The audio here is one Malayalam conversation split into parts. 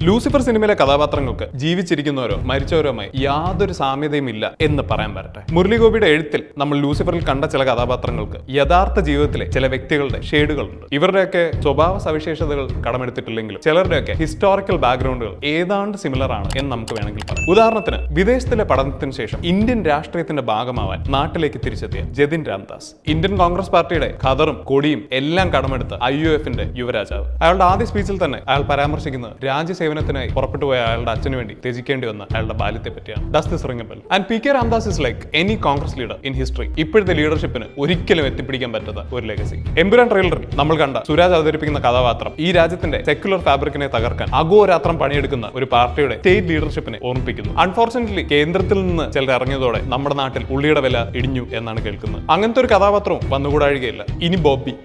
ലൂസിഫർ സിനിമയിലെ കഥാപാത്രങ്ങൾക്ക് ജീവിച്ചിരിക്കുന്നവരോ മരിച്ചവരോമായി യാതൊരു സാമ്യതയും ഇല്ല എന്ന് പറയാൻ പറ്റട്ടെ. മുരളി ഗോപിയുടെ എഴുത്തിൽ നമ്മൾ ലൂസിഫറിൽ കണ്ട ചില കഥാപാത്രങ്ങൾക്ക് യഥാർത്ഥ ജീവിതത്തിലെ ചില വ്യക്തികളുടെ ഷെയ്ഡുകളുണ്ട്. ഇവരുടെയൊക്കെ സ്വഭാവ സവിശേഷതകൾ കടമെടുത്തിട്ടില്ലെങ്കിലും ചിലരുടെയൊക്കെ ഹിസ്റ്റോറിക്കൽ ബാക്ക്ഗ്രൗണ്ടുകൾ ഏതാണ്ട് സിമിലർ ആണ് എന്ന് നമുക്ക് വേണമെങ്കിൽ പറയാം. ഉദാഹരണത്തിന് വിദേശത്തിലെ പഠനത്തിന് ശേഷം ഇന്ത്യൻ രാഷ്ട്രീയത്തിന്റെ ഭാഗമാവാൻ നാട്ടിലേക്ക് തിരിച്ചെത്തിയ ജതിൻ രാംദാസ്, ഇന്ത്യൻ കോൺഗ്രസ് പാർട്ടിയുടെ ഖദറും കൊടിയും എല്ലാം കടമെടുത്ത IUFന്റെ യുവരാജാവ്. അയാളുടെ ആദ്യ സ്പീച്ചിൽ തന്നെ അയാൾ പരാമർശിക്കുന്നത് രാജ്യസേവനത്തിനായി പുറപ്പെട്ടുപോയ അയാളുടെ അച്ഛന് വേണ്ടി ത്യജിക്കേണ്ടി വന്ന അയാളുടെ ബാല്യത്തെ പറ്റിയാണ്. Does this ring a bell? And PK Ramdas is like any Congress leader in history. ഇപ്പോഴത്തെ ലീഡർഷിപ്പിന് ഒരിക്കലും എത്തിപ്പിടിക്കാൻ പറ്റാത്ത ഒരു ലെഗസി. എമ്പുരാൻ ട്രെയിലറിൽ നമ്മൾ കണ്ട സുരാജ് അവതരിപ്പിക്കുന്ന കഥാപാത്രം ഈ രാജ്യത്തിന്റെ സെക്യുലർ ഫാബ്രിക്കിനെ തകർക്കാൻ അഹോരാത്രം പണിയെടുക്കുന്ന ഒരു പാർട്ടിയുടെ സ്റ്റേറ്റ് ലീഡർഷിപ്പിനെ ഓർമ്മിപ്പിക്കുന്നു. അൺഫോർച്ചുനേറ്റ്ലി കേന്ദ്രത്തിൽ നിന്ന് ചിലർ ഇറങ്ങിയതോടെ നമ്മുടെ നാട്ടിൽ ഉള്ളിയുടെ വില ഇടിഞ്ഞു എന്നാണ് കേൾക്കുന്നത്. അങ്ങനത്തെ ഒരു കഥാപാത്രവും വന്നുകൂടാഴികയില്ല. ഇനി ബോബി.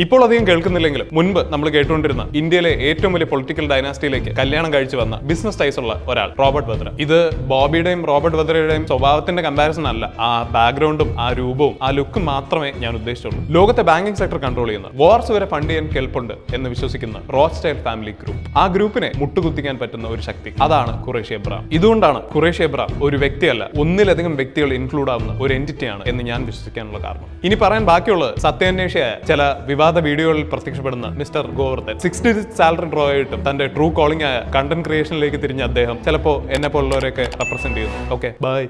ഇപ്പോൾ അധികം കേൾക്കുന്നില്ലെങ്കിലും മുൻപ് നമ്മൾ കേട്ടുകൊണ്ടിരുന്ന ഇന്ത്യയിലെ ഏറ്റവും വലിയ പൊളിറ്റിക്കൽ ഡൈനാസ്റ്റിയിലേക്ക് കല്യാണം കഴിച്ചു വന്ന ബിസിനസ് ടൈസ് ഉള്ള ഒരാൾ റോബർട്ട് വദ്ര. ഇത് ബോബിയുടെയും റോബർട്ട് വദ്രയുടെയും സ്വഭാവത്തിന്റെ കമ്പാരിസൺ അല്ല, ആ ബാക്ക്ഗ്രൗണ്ടും ആ രൂപവും ആ ലുക്കും മാത്രമേ ഞാൻ ഉദ്ദേശിച്ചുള്ളൂ. ലോകത്തെ ബാങ്കിംഗ് സെക്ടർ കൺട്രോൾ ചെയ്യുന്ന വാർസ് വരെ ഫണ്ട് ചെയ്യാൻ കേൾപ്പുണ്ട് എന്ന് വിശ്വസിക്കുന്ന റോത്സ്ചൈൽഡ് ഫാമിലി ഗ്രൂപ്പ്, ആ ഗ്രൂപ്പിനെ മുട്ടുകുത്തിക്കാൻ പറ്റുന്ന ഒരു ശക്തി, അതാണ് ഖുറേഷി എബ്രഹാം. ഇതുകൊണ്ടാണ് ഖുറേഷി എബ്രഹാം ഒരു വ്യക്തിയല്ല, ഒന്നിലധികം വ്യക്തികൾ ഇൻക്ലൂഡ് ആവുന്ന ഒരു എൻറ്റിറ്റിയാണ് എന്ന് ഞാൻ വിശ്വസിക്കാനുള്ള കാരണം. ഇനി പറയാൻ ബാക്കിയുള്ളത് സത്യാന്വേഷിയായ ചില വിവാദ വീഡിയോകളിൽ പ്രത്യക്ഷപ്പെടുന്ന mister Govardhan 6 digit salary draw ആയിട്ടും തന്റെ ട്രൂ കോളിംഗ് ആയ കണ്ടന്റ് ക്രിയേഷനിലേക്ക് തിരിഞ്ഞ അദ്ദേഹം ചിലപ്പോൾ എന്നെ പോലുള്ളവരെയൊക്കെ റെപ്രസെന്റ് ചെയ്യുന്നു. Okay, by.